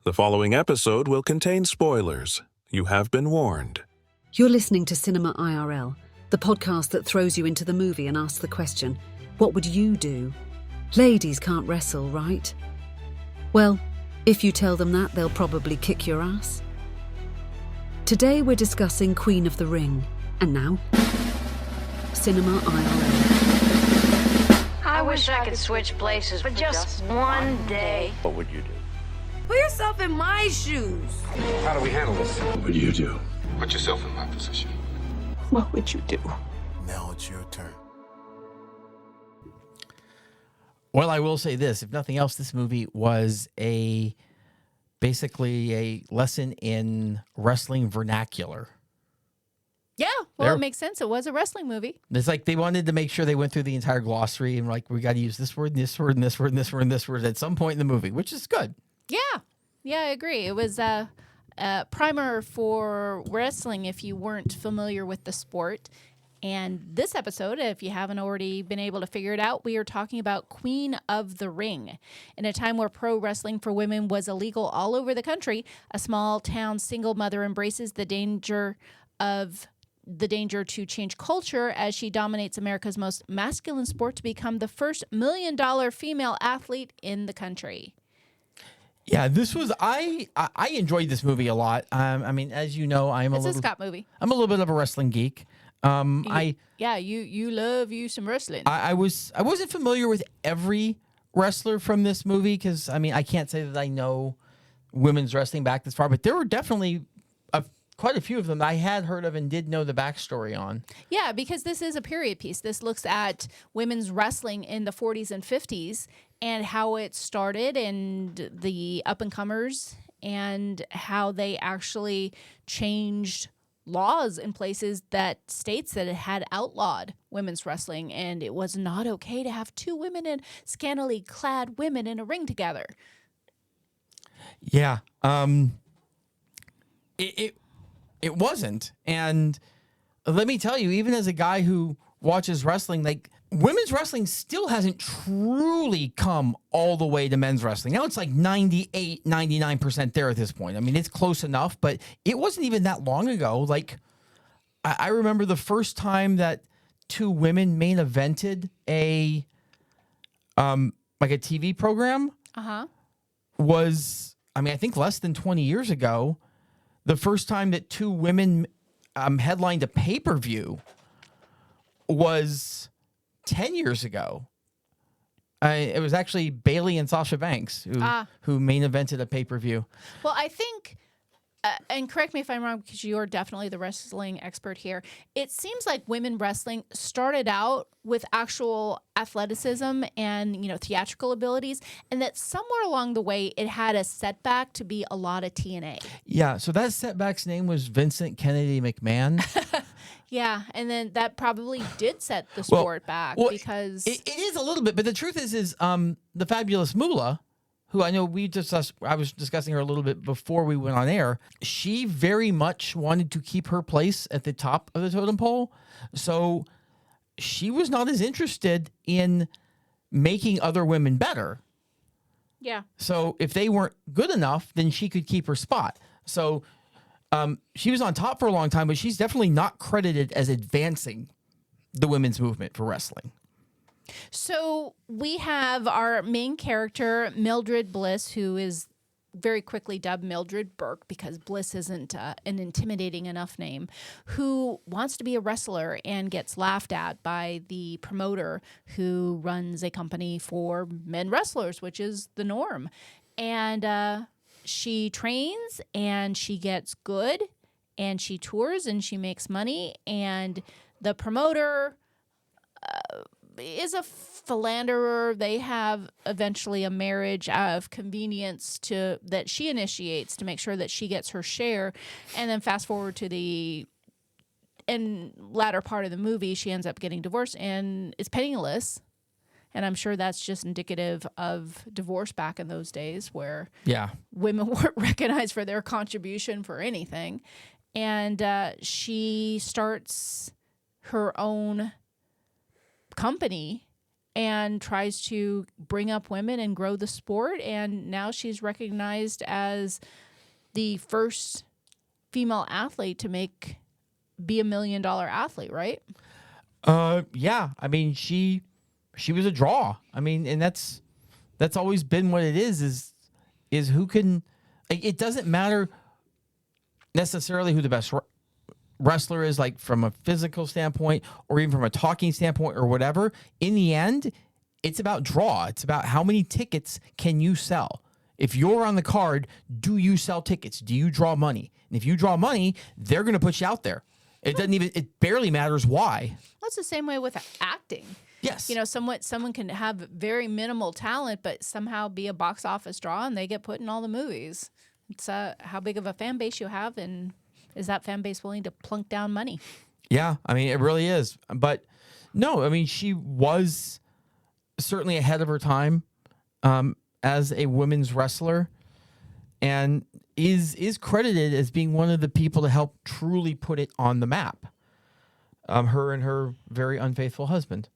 The following episode will contain spoilers. You have been warned. You're listening to Cinema IRL, the podcast that throws you into the movie and asks the question, what would you do? Ladies can't wrestle, right? Well, if you tell them that, they'll probably kick your ass. Today we're discussing Queen of the Ring. And now, Cinema IRL. I wish I could switch places for just one day. What would you do? Put yourself in my shoes. How do we handle this? What would you do? Put yourself in my position. What would you do? Now it's your turn. Well, I will say this. If nothing else, this movie was basically a lesson in wrestling vernacular. Yeah, well, it makes sense. It was a wrestling movie. It's like they wanted to make sure they went through the entire glossary and like, we got to use this word, and this word, and this word, and this word, and this word at some point in the movie, which is good. Yeah, I agree. It was a primer for wrestling if you weren't familiar with the sport. And this episode, if you haven't already been able to figure it out, we are talking about Queen of the Ring. In a time where pro wrestling for women was illegal all over the country, a small town single mother embraces the danger to change culture as she dominates America's most masculine sport to become the first $1 million female athlete in the country. Yeah, this was I enjoyed this movie a lot. I mean, as you know, It's a Scott movie. I'm a little bit of a wrestling geek. You love you some wrestling. I wasn't familiar with every wrestler from this movie because I mean I can't say that I know women's wrestling back this far, but there were definitely quite a few of them I had heard of and did know the backstory on. Yeah, because this is a period piece. This looks at women's wrestling in the 40s and 50s and how it started and the up-and-comers and how they actually changed laws in places that states that it had outlawed women's wrestling, and it was not okay to have two women and scantily clad women in a ring together. Yeah. It wasn't. And let me tell you, even as a guy who watches wrestling, like women's wrestling still hasn't truly come all the way to men's wrestling. Now it's like 98, 99% there at this point. I mean, it's close enough, but it wasn't even that long ago. Like I remember the first time that two women main evented a TV program was, I mean, I think less than 20 years ago. The first time that two women headlined a pay-per-view was 10 years ago. It was actually Bayley and Sasha Banks who main evented a pay-per-view. Well, I think, and correct me if I'm wrong because you're definitely the wrestling expert here, it seems like women wrestling started out with actual athleticism and, theatrical abilities, and that somewhere along the way it had a setback to be a lot of TNA. Yeah, so that setback's name was Vincent Kennedy McMahon. Yeah, and then that probably did set the sport back because... It is a little bit, but the truth is the Fabulous Moolah, who I know I was discussing her a little bit before we went on air, she very much wanted to keep her place at the top of the totem pole, so she was not as interested in making other women better. Yeah. So if they weren't good enough, then she could keep her spot. So she was on top for a long time, but she's definitely not credited as advancing the women's movement for wrestling. So we have our main character, Mildred Bliss, who is very quickly dubbed Mildred Burke because Bliss isn't an intimidating enough name, who wants to be a wrestler and gets laughed at by the promoter who runs a company for men wrestlers, which is the norm. And she trains and she gets good and she tours and she makes money, and the promoter is a philanderer. They have eventually a marriage out of convenience that she initiates to make sure that she gets her share. And then fast forward to the latter part of the movie, she ends up getting divorced and is penniless. And I'm sure that's just indicative of divorce back in those days where women weren't recognized for their contribution for anything. And she starts her own company and tries to bring up women and grow the sport. And now she's recognized as the first female athlete to be $1 million athlete, right? Yeah. I mean, she was a draw. I mean, and that's always been what it is who can. It doesn't matter necessarily who the best wrestler is, like from a physical standpoint or even from a talking standpoint or whatever. In the end, it's about draw. It's about how many tickets can you sell. If you're on the card, do you sell tickets? Do you draw money? And if you draw money, they're going to put you out there. It barely matters why. That's the same way with acting. Yes. You know, someone can have very minimal talent, but somehow be a box office draw, and they get put in all the movies. It's how big of a fan base you have, and is that fan base willing to plunk down money? Yeah, I mean, it really is. But no, I mean, she was certainly ahead of her time as a women's wrestler, and is credited as being one of the people to help truly put it on the map. Her and her very unfaithful husband.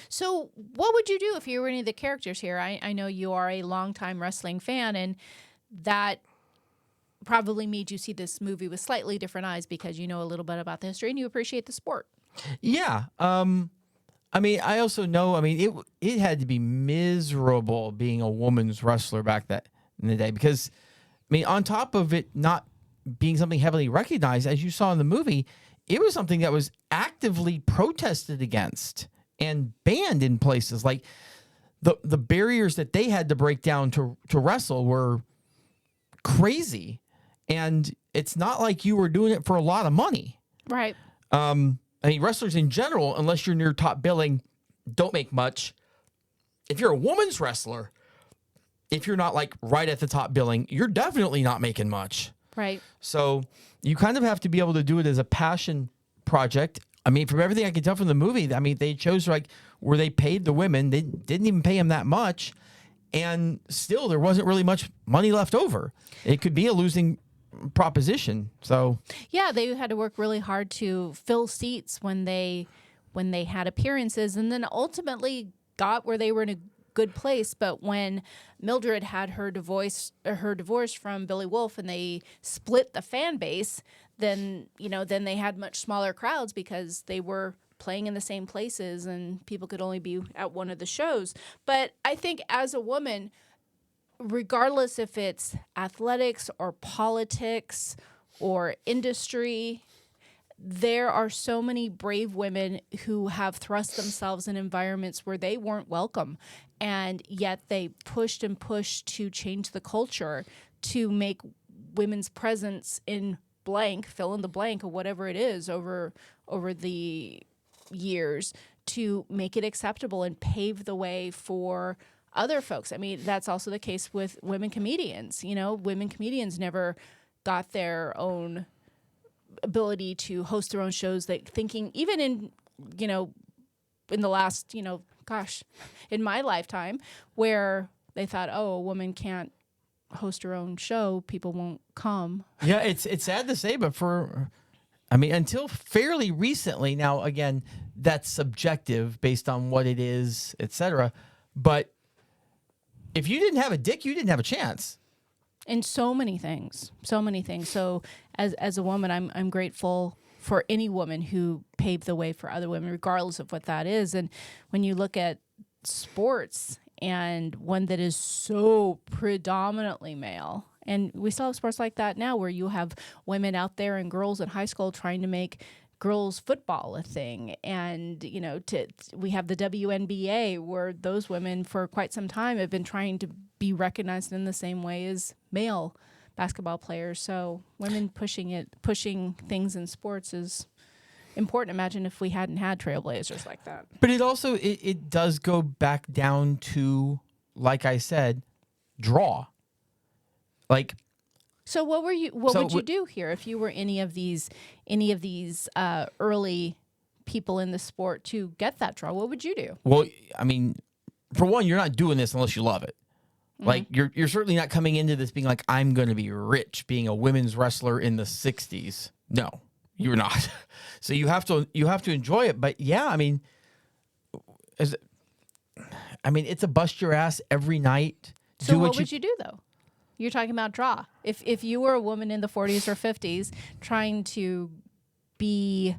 So what would you do if you were any of the characters here? I know you are a longtime wrestling fan, and that probably made you see this movie with slightly different eyes because you know a little bit about the history and you appreciate the sport. Yeah. I mean, I also know, I mean, it had to be miserable being a woman's wrestler back in the day because, I mean, on top of it not being something heavily recognized, as you saw in the movie, it was something that was actively protested against and banned in places. Like the barriers that they had to break down to wrestle were crazy. And it's not like you were doing it for a lot of money. Right. I mean, wrestlers in general, unless you're near top billing, don't make much. If you're a woman's wrestler, if you're not like right at the top billing, you're definitely not making much. Right. So you kind of have to be able to do it as a passion project. I mean, from everything I can tell from the movie, I mean, they chose like where they paid the women. They didn't even pay them that much. And still, there wasn't really much money left over. It could be a losing proposition. So yeah, they had to work really hard to fill seats when they had appearances, and then ultimately got where they were in a good place. But when Mildred had her divorce from Billy Wolf, and they split the fan base, then they had much smaller crowds because they were playing in the same places and people could only be at one of the shows. But I think as a woman, regardless if it's athletics or politics or industry, there are so many brave women who have thrust themselves in environments where they weren't welcome, and yet they pushed and pushed to change the culture to make women's presence in blank, fill in the blank of whatever it is over the years, to make it acceptable and pave the way for other folks. I mean, that's also the case with women comedians. You know, women comedians never got their own ability to host their own shows. That thinking, even in the last, in my lifetime, where they thought, oh, a woman can't host her own show, people won't come. yeah, it's sad to say, but until fairly recently, now again, that's subjective based on what it is, etc. But if you didn't have a dick, you didn't have a chance. In so many things. So as a woman, I'm grateful for any woman who paved the way for other women, regardless of what that is. And when you look at sports, and one that is so predominantly male, and we still have sports like that now, where you have women out there and girls in high school trying to make girls football a thing. And, we have the WNBA, where those women for quite some time have been trying to be recognized in the same way as male basketball players. So women pushing things in sports is important. Imagine if we hadn't had trailblazers like that. But it also, it does go back down to, like I said, draw. Like, so what would you do here if you were any of these early people in the sport to get that draw? What would you do? Well, I mean, for one, you're not doing this unless you love it. Mm-hmm. Like, you're certainly not coming into this being like, I'm going to be rich being a women's wrestler in the 60s. No, you're not. So you have to enjoy it. But yeah, I mean, I mean, it's a bust your ass every night. So what would you do though? You're talking about draw. If you were a woman in the 40s or 50s trying to be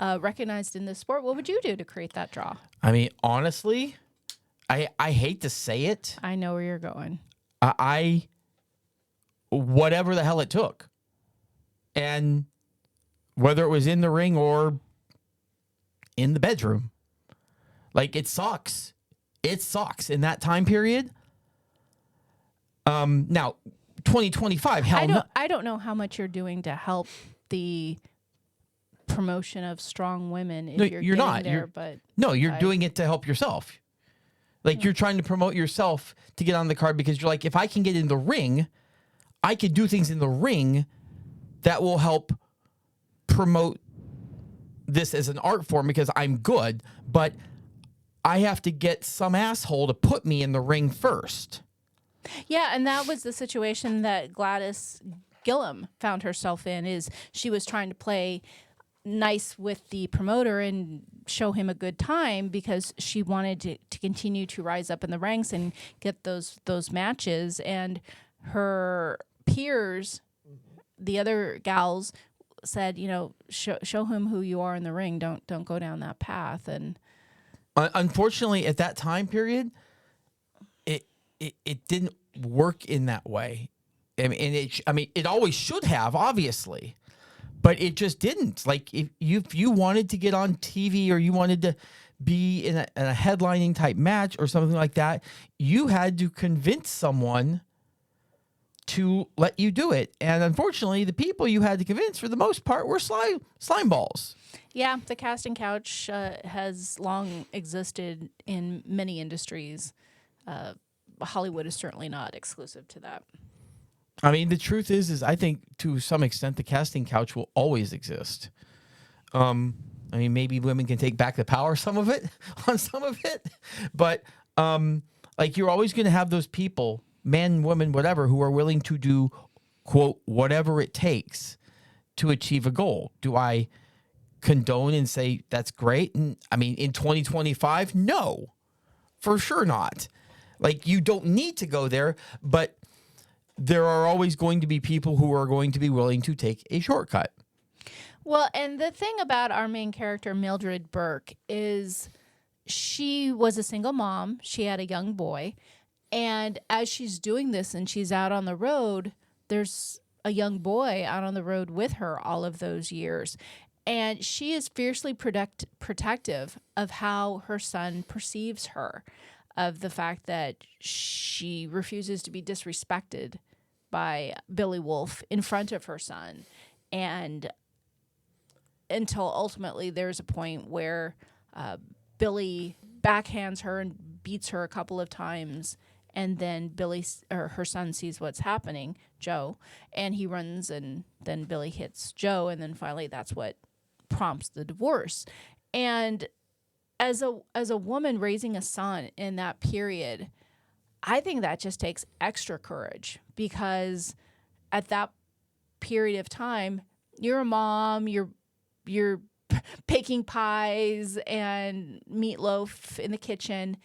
recognized in this sport, what would you do to create that draw? I mean, honestly, I hate to say it. I know where you're going. I whatever the hell it took. And whether it was in the ring or in the bedroom. Like, it sucks. It sucks in that time period. Now, 2025, hell no. I don't know how much you're doing to help the promotion of strong women if No, you're not. There, but No, you're doing it to help yourself. Like, you're trying to promote yourself to get on the card because you're like, if I can get in the ring, I could do things in the ring that will help promote this as an art form because I'm good, but I have to get some asshole to put me in the ring first. Yeah, and that was the situation that Gladys Gillum found herself in. Is she was trying to play nice with the promoter and show him a good time because she wanted to continue to rise up in the ranks and get those matches. And her peers, the other gals, said, you know, show him who you are in the ring. Don't go down that path. And unfortunately, at that time period, it didn't work in that way. I mean, it always should have, obviously, but it just didn't. Like, if you wanted to get on TV or you wanted to be in a headlining type match or something like that, you had to convince someone to let you do it. And unfortunately, the people you had to convince, for the most part, were slime balls. yeah, the casting couch has long existed in many industries. Hollywood is certainly not exclusive to that. I mean, the truth is I think to some extent the casting couch will always exist. I mean, maybe women can take back the power on some of it, but like, you're always going to have those people, men, women, whatever, who are willing to do, quote, whatever it takes to achieve a goal. Do I condone and say that's great? And I mean, in 2025, no, for sure not. Like, you don't need to go there, but there are always going to be people who are going to be willing to take a shortcut. Well, and the thing about our main character, Mildred Burke, is she was a single mom. She had a young boy. And as she's doing this and she's out on the road, there's a young boy out on the road with her all of those years. And she is fiercely protective of how her son perceives her, of the fact that she refuses to be disrespected by Billy Wolf in front of her son. And until ultimately there's a point where Billy backhands her and beats her a couple of times, and then her son sees what's happening, Joe, and he runs, and then Billy hits Joe, and then finally that's what prompts the divorce. And as a woman raising a son in that period, I think that just takes extra courage, because at that period of time, you're a mom, you're baking pies and meatloaf in the kitchen,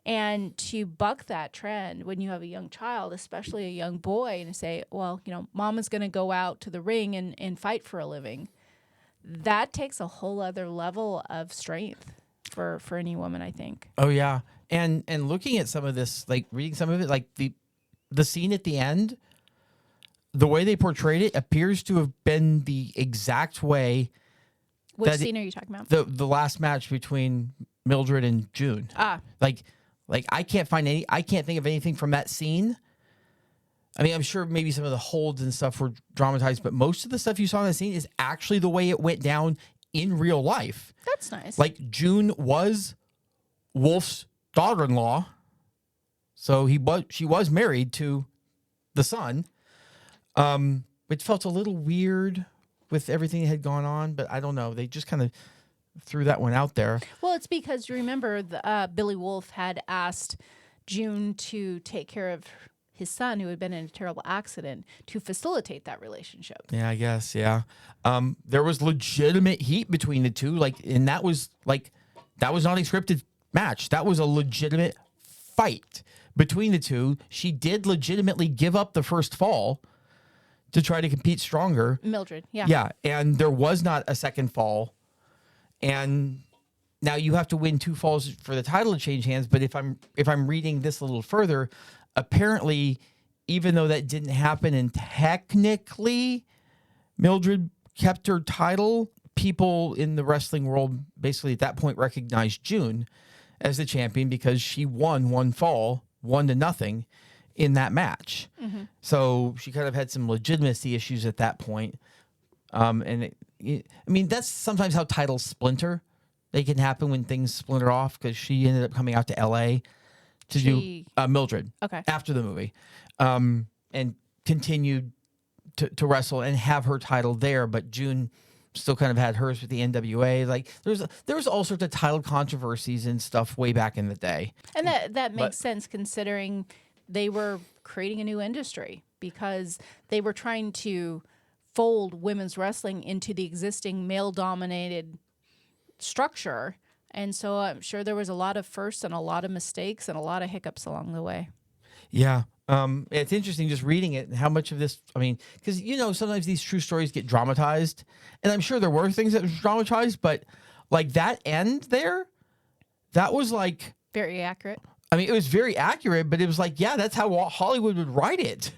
and to buck that trend when you have a young child, especially a young boy, and say, well, you know, mama's going to go out to the ring and fight for a living, that takes a whole other level of strength for any woman, I think. Oh yeah. And looking at some of this, like reading some of it, like the scene at the end, the way they portrayed it appears to have been the exact way. Which scene are you talking about? The last match between Mildred and June. Like I can't think of anything from that scene. I mean, I'm sure maybe some of the holds and stuff were dramatized, but most of the stuff you saw in the scene is actually the way it went down in real life. That's nice. Like, June was Wolf's daughter-in-law, so she was married to the son. It felt a little weird with everything that had gone on, but I don't know. They just kind of threw that one out there. Well, it's because you remember Billy Wolf had asked June to take care of his son, who had been in a terrible accident, to facilitate that relationship. Yeah, I guess. Yeah. There was legitimate heat between the two. Like, and that was not a scripted match. That was a legitimate fight between the two. She did legitimately give up the first fall to try to compete stronger. Mildred, yeah. Yeah, and there was not a second fall. And now you have to win 2 falls for the title to change hands. But if I'm reading this a little further, apparently, even though that didn't happen and technically Mildred kept her title, people in the wrestling world basically at that point recognized June as the champion because she won 1 fall, 1-0 in that match. Mm-hmm. So she kind of had some legitimacy issues at that point. I mean, that's sometimes how titles splinter. They can happen when things splinter off because she ended up coming out to L.A. to do Mildred after the movie and continued to wrestle and have her title there. But June still kind of had hers with the NWA. Like there was all sorts of title controversies and stuff way back in the day. And that makes sense considering they were creating a new industry because they were trying to fold women's wrestling into the existing male-dominated structure. And so I'm sure there was a lot of firsts and a lot of mistakes and a lot of hiccups along the way. Yeah. It's interesting just reading it and how much of this, I mean, because, sometimes these true stories get dramatized. And I'm sure there were things that were dramatized, but like that end there, that was like... very accurate. I mean, it was very accurate, but it was like, yeah, that's how Hollywood would write it.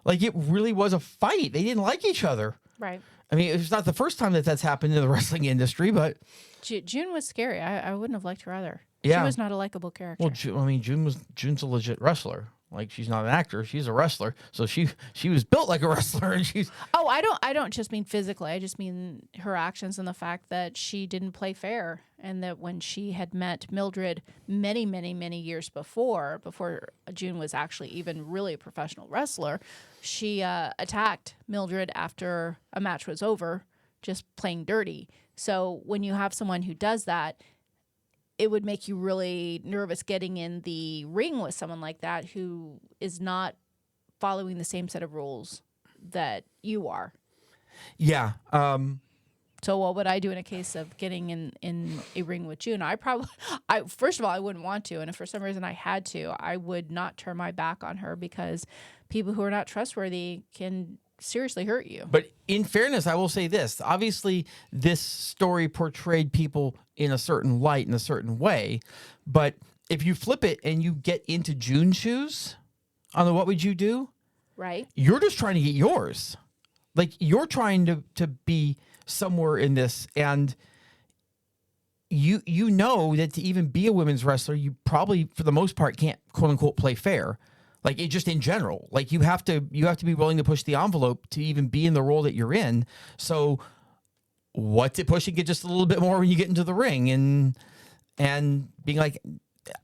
Like it really was a fight. They didn't like each other. Right. I mean, it's not the first time that's happened in the wrestling industry, but... June was scary. I wouldn't have liked her either. Yeah. She was not a likable character. Well, June's a legit wrestler. Like she's not an actor; she's a wrestler. So she was built like a wrestler, and she's. Oh, I don't just mean physically. I just mean her actions and the fact that she didn't play fair, and that when she had met Mildred many, many, many years before June was actually even really a professional wrestler, she attacked Mildred after a match was over, just playing dirty. So when you have someone who does that, it would make you really nervous getting in the ring with someone like that who is not following the same set of rules that you are. Yeah. So what would I do in a case of getting in a ring with June? First of all, I wouldn't want to. And if for some reason I had to, I would not turn my back on her because people who are not trustworthy can seriously hurt you. But in fairness, I will say this. Obviously, this story portrayed people in a certain light, in a certain way. But if you flip it and you get into June's shoes, on the what would you do? Right. You're just trying to get yours. Like, you're trying to be somewhere in this. And you know that to even be a women's wrestler, you probably, for the most part, can't, quote unquote, play fair. Like it just in general, like you have to be willing to push the envelope to even be in the role that you're in. So what's it pushing it just a little bit more when you get into the ring and being like,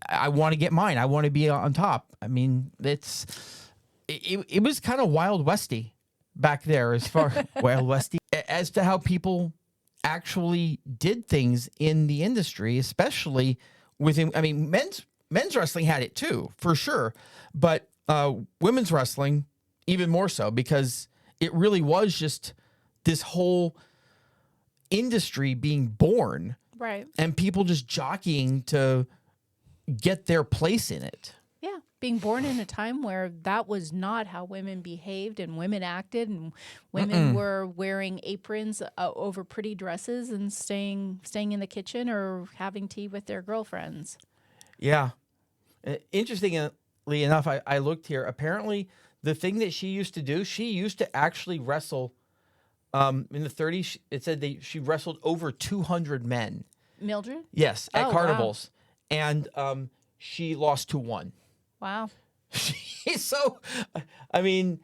I want to get mine. I want to be on top. I mean, it was kind of Wild Westy back there as far Wild Westy as to how people actually did things in the industry, especially within, I mean, men's wrestling had it too, for sure. But women's wrestling, even more so, because it really was just this whole industry being born. Right. And people just jockeying to get their place in it. Yeah. Being born in a time where that was not how women behaved and women acted, and women were wearing aprons over pretty dresses and staying in the kitchen or having tea with their girlfriends. Yeah. Interestingly enough, I looked here. Apparently, the thing that she used to do, she used to actually wrestle. In the 30s, it said she wrestled over 200 men. Mildred? Yes, at carnivals. Wow. And she lost to 1. Wow. So, I mean,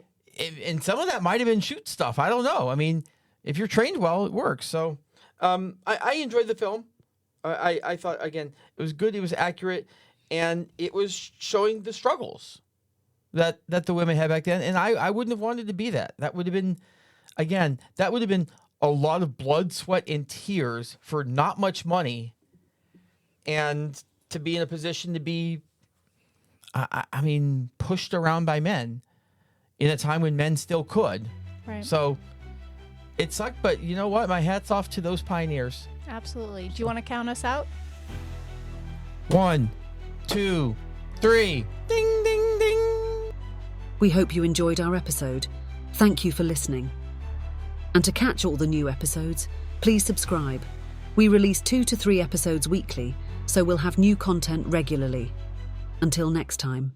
and some of that might have been shoot stuff. I don't know. I mean, if you're trained well, it works. So I enjoyed the film. I thought, again, it was good. It was accurate. And it was showing the struggles that the women had back then. And I wouldn't have wanted to be that. That would have been, again, a lot of blood, sweat, and tears for not much money. And to be in a position to be, I mean, pushed around by men in a time when men still could. Right. So it sucked, but you know what? My hat's off to those pioneers. Absolutely. Do you want to count us out? 1, 2, 3. Ding, ding, ding. We hope you enjoyed our episode. Thank you for listening. And to catch all the new episodes, please subscribe. We release 2 to 3 episodes weekly, so we'll have new content regularly. Until next time.